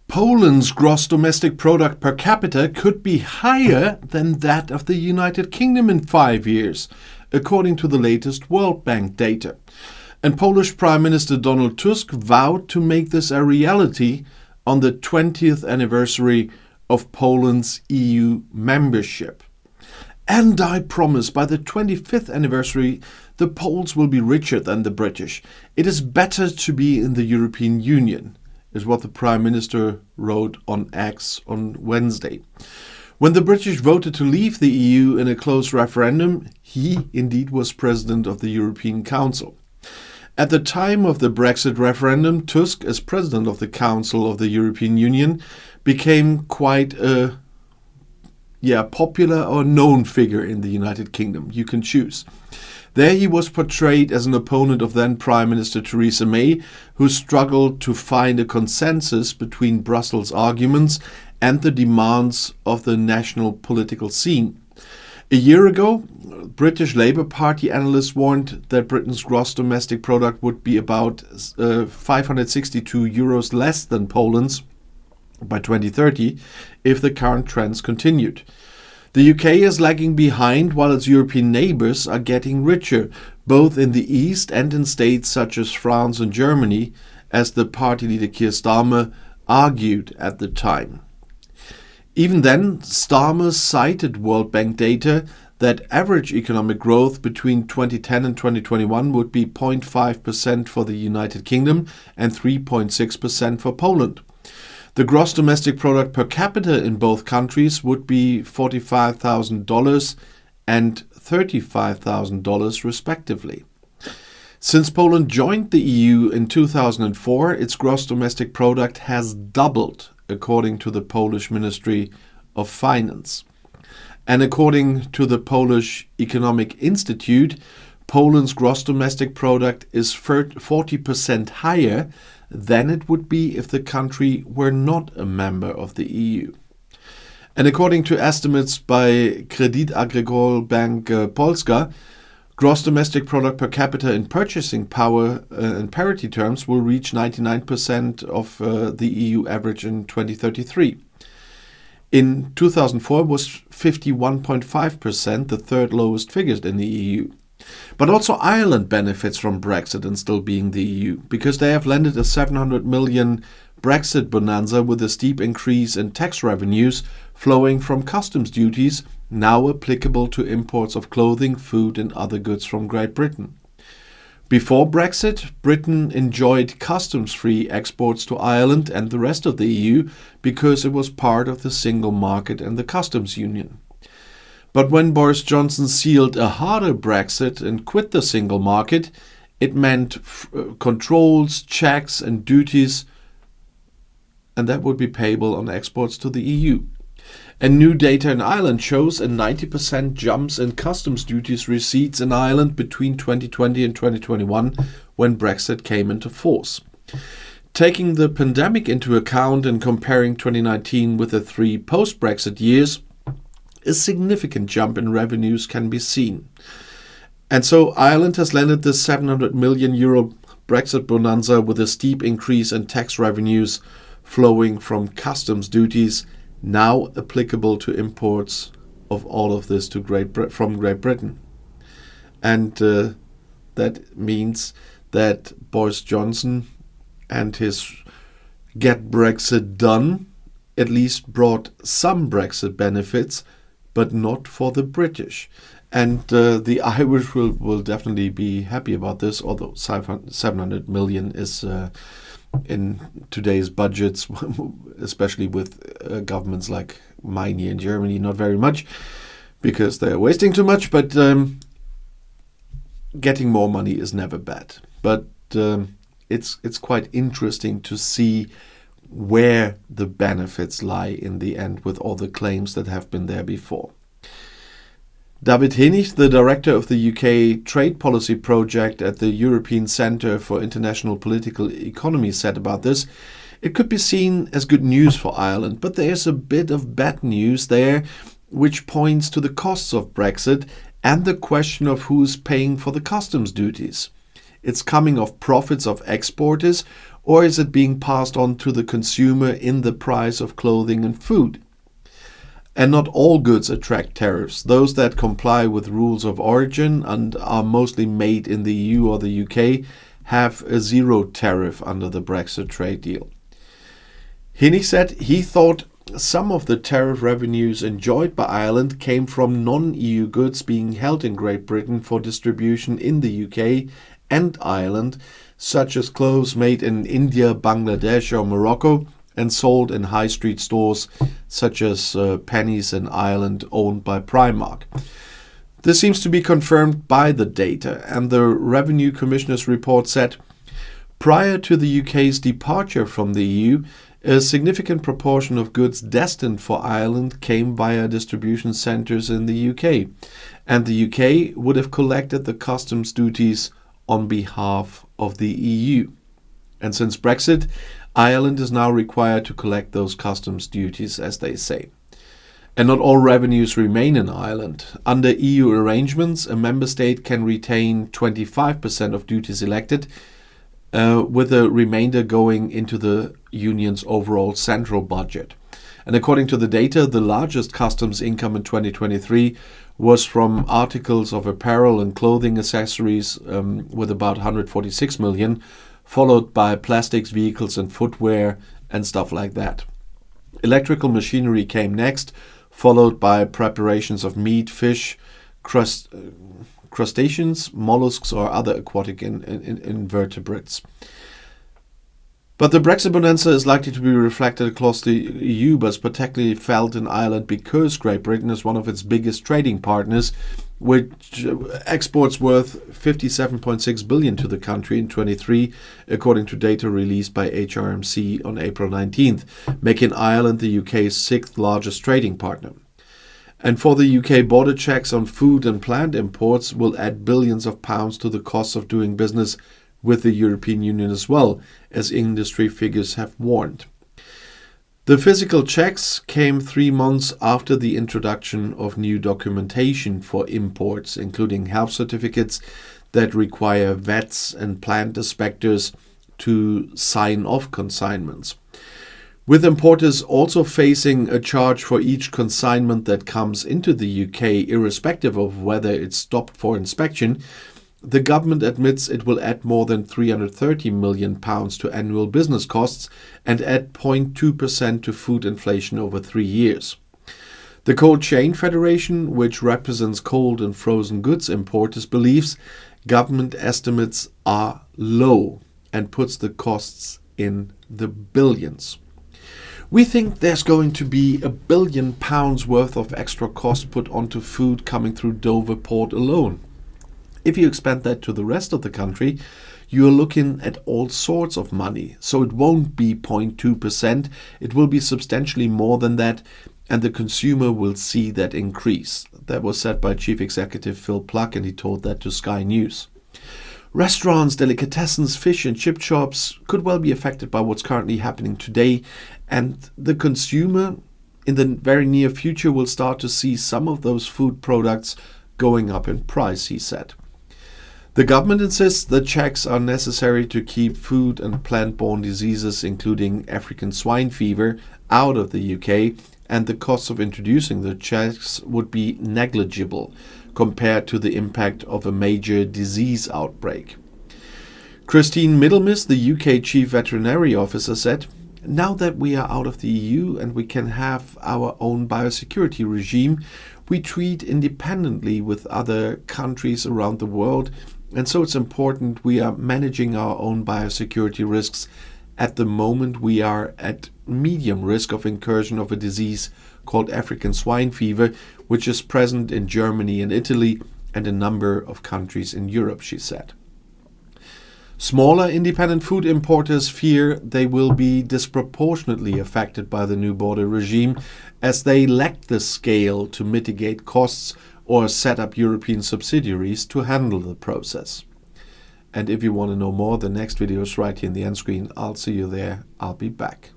Poland's gross domestic product per capita could be higher than that of the United Kingdom in 5 years, according to the latest World Bank data. And Polish Prime Minister Donald Tusk vowed to make this a reality on the 20th anniversary of Poland's EU membership. And I promise by the 25th anniversary, the Poles will be richer than the British. It is better to be in the European Union, is what the Prime Minister wrote on X on Wednesday. When the British voted to leave the EU in a close referendum, he indeed was President of the European Council. At the time of the Brexit referendum, Tusk, as President of the Council of the European Union, became quite a popular or known figure in the United Kingdom. You can choose. There he was portrayed as an opponent of then Prime Minister Theresa May, who struggled to find a consensus between Brussels' arguments and the demands of the national political scene. A year ago, British Labour Party analysts warned that Britain's gross domestic product would be about 562 euros less than Poland's by 2030 if the current trends continued. The UK is lagging behind while its European neighbours are getting richer, both in the east and in states such as France and Germany, as the party leader Keir Starmer argued at the time. Even then, Starmer cited World Bank data that average economic growth between 2010 and 2021 would be 0.5% for the United Kingdom and 3.6% for Poland. The gross domestic product per capita in both countries would be $45,000 and $35,000 respectively. Since Poland joined the EU in 2004, its gross domestic product has doubled, according to the Polish Ministry of Finance. And according to the Polish Economic Institute, Poland's gross domestic product is 40% higher than it would be if the country were not a member of the EU. And according to estimates by Credit Agricole Bank Polska, gross domestic product per capita in purchasing power in parity terms will reach 99% of the EU average in 2033. In 2004 was 51.5%, the third lowest figures in the EU. But also Ireland benefits from Brexit and still being the EU, because they have landed a 700 million Brexit bonanza with a steep increase in tax revenues flowing from customs duties now applicable to imports of clothing, food and other goods from Great Britain. Before Brexit, Britain enjoyed customs-free exports to Ireland and the rest of the EU because it was part of the single market and the customs union. But when Boris Johnson sealed a harder Brexit and quit the single market, it meant controls, checks and duties, and that would be payable on exports to the EU. And new data in Ireland shows a 90% jumps in customs duties receipts in Ireland between 2020 and 2021 when Brexit came into force. Taking the pandemic into account and comparing 2019 with the 3 post-Brexit years, a significant jump in revenues can be seen. And so Ireland has landed the 700 million euro Brexit bonanza with a steep increase in tax revenues flowing from customs duties now applicable to imports of all of this to from Great Britain. And that means that Boris Johnson and his Get Brexit Done at least brought some Brexit benefits, but not for the British. And the Irish will definitely be happy about this, although 700 million is in today's budgets, especially with governments like mine in Germany, not very much, because they're wasting too much, but getting more money is never bad. But it's quite interesting to see where the benefits lie in the end with all the claims that have been there before. David Hennig, the director of the UK Trade Policy Project at the European Centre for International Political Economy, said about this, "It could be seen as good news for Ireland, but there's a bit of bad news there, which points to the costs of Brexit and the question of who's paying for the customs duties. it's coming off profits of exporters, or is it being passed on to the consumer in the price of clothing and food? And not all goods attract tariffs. Those that comply with rules of origin and are mostly made in the EU or the UK have a zero tariff under the Brexit trade deal. Hinnie said he thought some of the tariff revenues enjoyed by Ireland came from non-EU goods being held in Great Britain for distribution in the UK and Ireland, such as clothes made in India, Bangladesh or Morocco and sold in high street stores such as Penneys in Ireland owned by Primark. This seems to be confirmed by the data, and the Revenue Commissioner's report said, prior to the UK's departure from the EU, a significant proportion of goods destined for Ireland came via distribution centres in the UK, and the UK would have collected the customs duties on behalf of the EU. And since Brexit, Ireland is now required to collect those customs duties, as they say. And not all revenues remain in Ireland. Under EU arrangements, a member state can retain 25% of duties elected, with the remainder going into the union's overall central budget. And according to the data, the largest customs income in 2023 was from articles of apparel and clothing accessories with about 146 million, followed by plastics, vehicles and footwear and stuff like that. Electrical machinery came next, followed by preparations of meat, fish, crustaceans, mollusks or other aquatic invertebrates. But the Brexit bonanza is likely to be reflected across the EU, but is particularly felt in Ireland because Great Britain is one of its biggest trading partners, which exports worth 57.6 billion to the country in 23, according to data released by HMRC on April 19th, making Ireland the UK's sixth largest trading partner. And for the UK, border checks on food and plant imports will add billions of pounds to the cost of doing business with the European Union as well, as industry figures have warned. The physical checks came 3 months after the introduction of new documentation for imports, including health certificates that require vets and plant inspectors to sign off consignments. With importers also facing a charge for each consignment that comes into the UK, irrespective of whether it's stopped for inspection, the government admits it will add more than £330 million to annual business costs and add 0.2% to food inflation over 3 years. The Cold Chain Federation, which represents cold and frozen goods importers, believes government estimates are low and puts the costs in the billions. We think there's going to be £1 billion worth of extra cost put onto food coming through Dover Port alone. If you expand that to the rest of the country, you're looking at all sorts of money. So it won't be 0.2%, it will be substantially more than that, and the consumer will see that increase. That was said by Chief Executive Phil Pluck, and he told that to Sky News. Restaurants, delicatessens, fish and chip shops could well be affected by what's currently happening today, and the consumer in the very near future will start to see some of those food products going up in price, he said. The government insists that checks are necessary to keep food and plant-borne diseases, including African swine fever, out of the UK, and the cost of introducing the checks would be negligible compared to the impact of a major disease outbreak. Christine Middlemiss, the UK Chief Veterinary Officer, said, "Now that we are out of the EU and we can have our own biosecurity regime, we treat independently with other countries around the world, and so it's important we are managing our own biosecurity risks. At the moment, we are at medium risk of incursion of a disease called African swine fever, which is present in Germany and Italy and a number of countries in Europe," she said. Smaller independent food importers fear they will be disproportionately affected by the new border regime, as they lack the scale to mitigate costs or set up European subsidiaries to handle the process. And if you want to know more, the next video is right here in the end screen. I'll see you there. I'll be back.